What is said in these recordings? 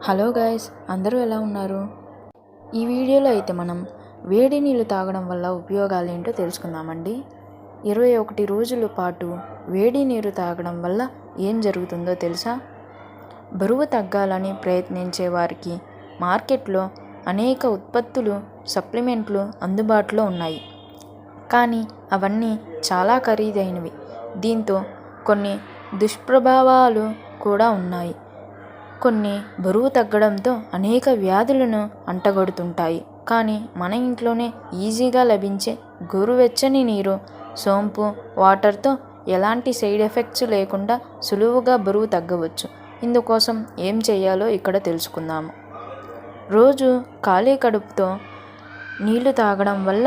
Hello guys, అందరూ ఎలా ఉన్నారు? ఈ వీడియోలో అయితే మనం వేడి నీళ్ళు తాగడం వల్ల ఉపయోగాలు ఏంటో తెలుసుకుందామండి. 21 రోజుల పాటు వేడి నీరు తాగడం వల్ల ఏం జరుగుతుందో తెలుసా? బరువు తగ్గాలని ప్రయత్నించే వారికి మార్కెట్లో అనేక ఉత్పత్తులు, సప్లిమెంట్లు అందుబాటులో ఉన్నాయి. కానీ అవన్నీ చాలా ఖరీదైనవి. దీంతో కొన్ని దుష్ప్రభావాలు కూడా ఉన్నాయి. కొన్ని బరువు తగ్గడంతో అనేక వ్యాధులను అంటగడుతుంటాయి. కానీ మన ఇంట్లోనే ఈజీగా లభించే గోరువెచ్చని నీరు, సోంపు వాటర్తో ఎలాంటి సైడ్ ఎఫెక్ట్స్ లేకుండా సులువుగా బరువు తగ్గవచ్చు. ఇందుకోసం ఏం చేయాలో ఇక్కడ తెలుసుకుందాము. రోజు ఖాళీ కడుపుతో నీళ్లు తాగడం వల్ల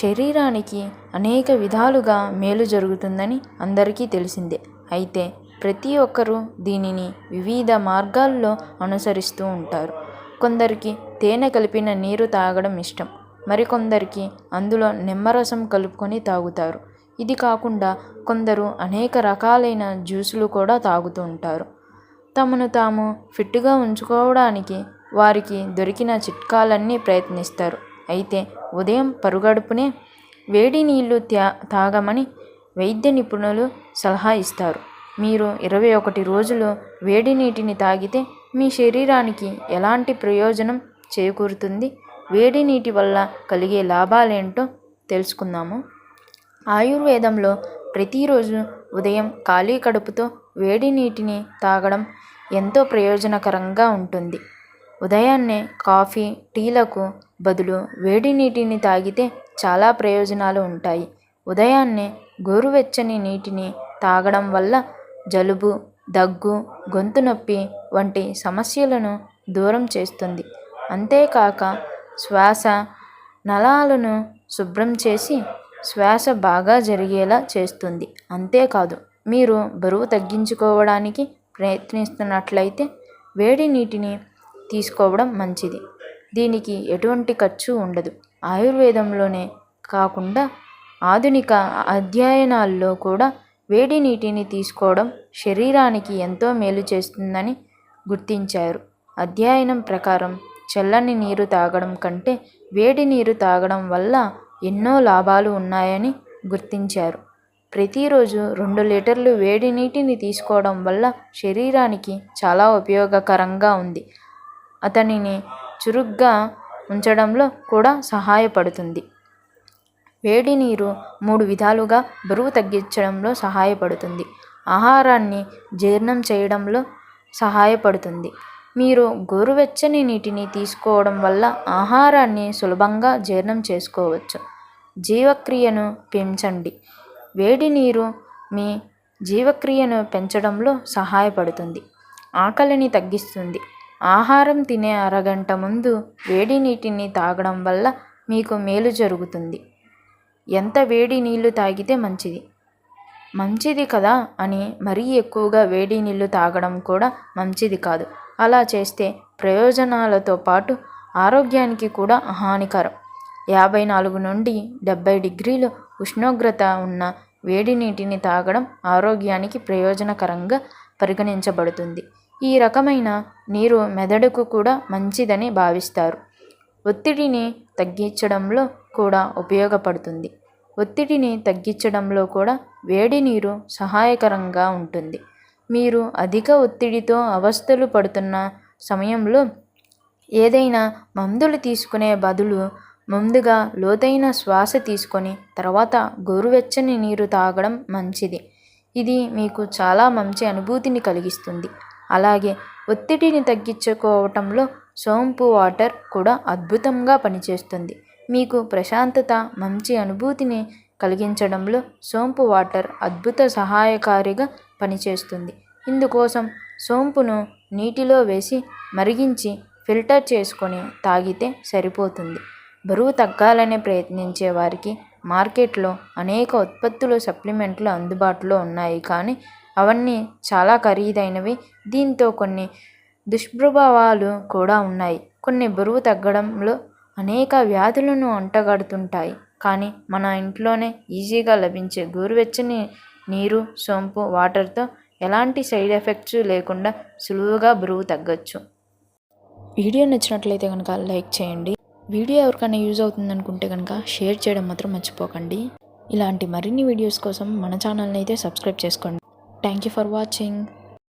శరీరానికి అనేక విధాలుగా మేలు జరుగుతుందని అందరికీ తెలిసిందే. అయితే ప్రతి ఒక్కరూ దీనిని వివిధ మార్గాల్లో అనుసరిస్తూ ఉంటారు. కొందరికి తేనె కలిపిన నీరు తాగడం ఇష్టం, మరికొందరికి అందులో నిమ్మరసం కలుపుకొని తాగుతారు. ఇది కాకుండా కొందరు అనేక రకాలైన జ్యూసులు కూడా తాగుతూ ఉంటారు. తమను తాము ఫిట్గా ఉంచుకోవడానికి వారికి దొరికిన చిట్కాలన్నీ ప్రయత్నిస్తారు. అయితే ఉదయం పరుగడుపునే వేడి నీళ్లు తాగమని వైద్య నిపుణులు సలహా ఇస్తారు. మీరు 21 రోజులు వేడి నీటిని తాగితే మీ శరీరానికి ఎలాంటి ప్రయోజనం చేకూరుతుంది? వేడి నీటి వల్ల కలిగే లాభాలేంటో తెలుసుకుందాము. ఆయుర్వేదంలో ప్రతిరోజు ఉదయం ఖాళీ కడుపుతో వేడి నీటిని తాగడం ఎంతో ప్రయోజనకరంగా ఉంటుంది. ఉదయాన్నే కాఫీ, టీలకు బదులు వేడి నీటిని తాగితే చాలా ప్రయోజనాలు ఉంటాయి. ఉదయాన్నే గోరువెచ్చని నీటిని తాగడం వల్ల జలుబు, దగ్గు, గొంతు నొప్పి వంటి సమస్యలను దూరం చేస్తుంది. అంతేకాక శ్వాస నాళాలను శుభ్రం చేసి శ్వాస బాగా జరిగేలా చేస్తుంది. అంతేకాదు, మీరు బరువు తగ్గించుకోవడానికి ప్రయత్నిస్తున్నట్లయితే వేడి నీటిని తీసుకోవడం మంచిది. దీనికి ఎటువంటి ఖర్చు ఉండదు. ఆయుర్వేదంలోనే కాకుండా ఆధునిక అధ్యయనాల్లో కూడా వేడి నీటిని తీసుకోవడం శరీరానికి ఎంతో మేలు చేస్తుందని గుర్తించారు. అధ్యయనం ప్రకారం చల్లని నీరు తాగడం కంటే వేడి నీరు తాగడం వల్ల ఎన్నో లాభాలు ఉన్నాయని గుర్తించారు. ప్రతిరోజు 2 లీటర్లు వేడి నీటిని తీసుకోవడం వల్ల శరీరానికి చాలా ఉపయోగకరంగా ఉంది. అతనిని చురుగ్గా ఉంచడంలో కూడా సహాయపడుతుంది. వేడి నీరు 3 విధాలుగా బరువు తగ్గించడంలో సహాయపడుతుంది. ఆహారాన్ని జీర్ణం చేయడంలో సహాయపడుతుంది. మీరు గోరువెచ్చని నీటిని తీసుకోవడం వల్ల ఆహారాన్ని సులభంగా జీర్ణం చేసుకోవచ్చు. జీవక్రియను పెంచండి. వేడి నీరు మీ జీవక్రియను పెంచడంలో సహాయపడుతుంది. ఆకలిని తగ్గిస్తుంది. ఆహారం తినే అరగంట ముందు వేడి నీటిని తాగడం వల్ల మీకు మేలు జరుగుతుంది. ఎంత వేడి నీళ్లు తాగితే మంచిది కదా అని మరీ ఎక్కువగా వేడి నీళ్లు తాగడం కూడా మంచిది కాదు. అలా చేస్తే ప్రయోజనాలతో పాటు ఆరోగ్యానికి కూడా హానికరం. 54 నుండి 70 డిగ్రీల ఉష్ణోగ్రత ఉన్న వేడి నీటిని తాగడం ఆరోగ్యానికి ప్రయోజనకరంగా పరిగణించబడుతుంది. ఈ రకమైన నీరు మెదడుకు కూడా మంచిదని భావిస్తారు. ఒత్తిడిని తగ్గించడంలో కూడా ఉపయోగపడుతుంది. ఒత్తిడిని తగ్గించడంలో కూడా వేడి నీరు సహాయకరంగా ఉంటుంది. మీరు అధిక ఒత్తిడితో అవస్థలు పడుతున్న సమయంలో ఏదైనా మందులు తీసుకునే బదులు ముందుగా లోతైన శ్వాస తీసుకొని తర్వాత గోరువెచ్చని నీరు తాగడం మంచిది. ఇది మీకు చాలా మంచి అనుభూతిని కలిగిస్తుంది. అలాగే ఒత్తిడిని తగ్గించుకోవటంలో సోంపు వాటర్ కూడా అద్భుతంగా పనిచేస్తుంది. మీకు ప్రశాంతత, మంచి అనుభూతిని కలిగించడంలో సోంపు వాటర్ అద్భుత సహాయకారిగా పనిచేస్తుంది. ఇందుకోసం సోంపును నీటిలో వేసి మరిగించి ఫిల్టర్ చేసుకొని తాగితే సరిపోతుంది. బరువు తగ్గాలని ప్రయత్నించే వారికి మార్కెట్లో అనేక ఉత్పత్తులు, సప్లిమెంట్లు అందుబాటులో ఉన్నాయి. కానీ అవన్నీ చాలా ఖరీదైనవి. దీంతో కొన్ని దుష్ప్రభావాలు కూడా ఉన్నాయి. కొన్ని బరువు తగ్గడంలో అనేక వ్యాధులను అంటగడుతుంటాయి. కానీ మన ఇంట్లోనే ఈజీగా లభించే గోరువెచ్చని నీరు, సోంపు వాటర్తో ఎలాంటి సైడ్ ఎఫెక్ట్స్ లేకుండా సులువుగా బరువు తగ్గొచ్చు. వీడియో నచ్చినట్లయితే కనుక లైక్ చేయండి. వీడియో ఎవరికైనా యూజ్ అవుతుంది అనుకుంటే కనుక షేర్ చేయడం మాత్రం మర్చిపోకండి. ఇలాంటి మరిన్ని వీడియోస్ కోసం మన ఛానల్ని అయితే సబ్స్క్రైబ్ చేసుకోండి. Thank you for watching.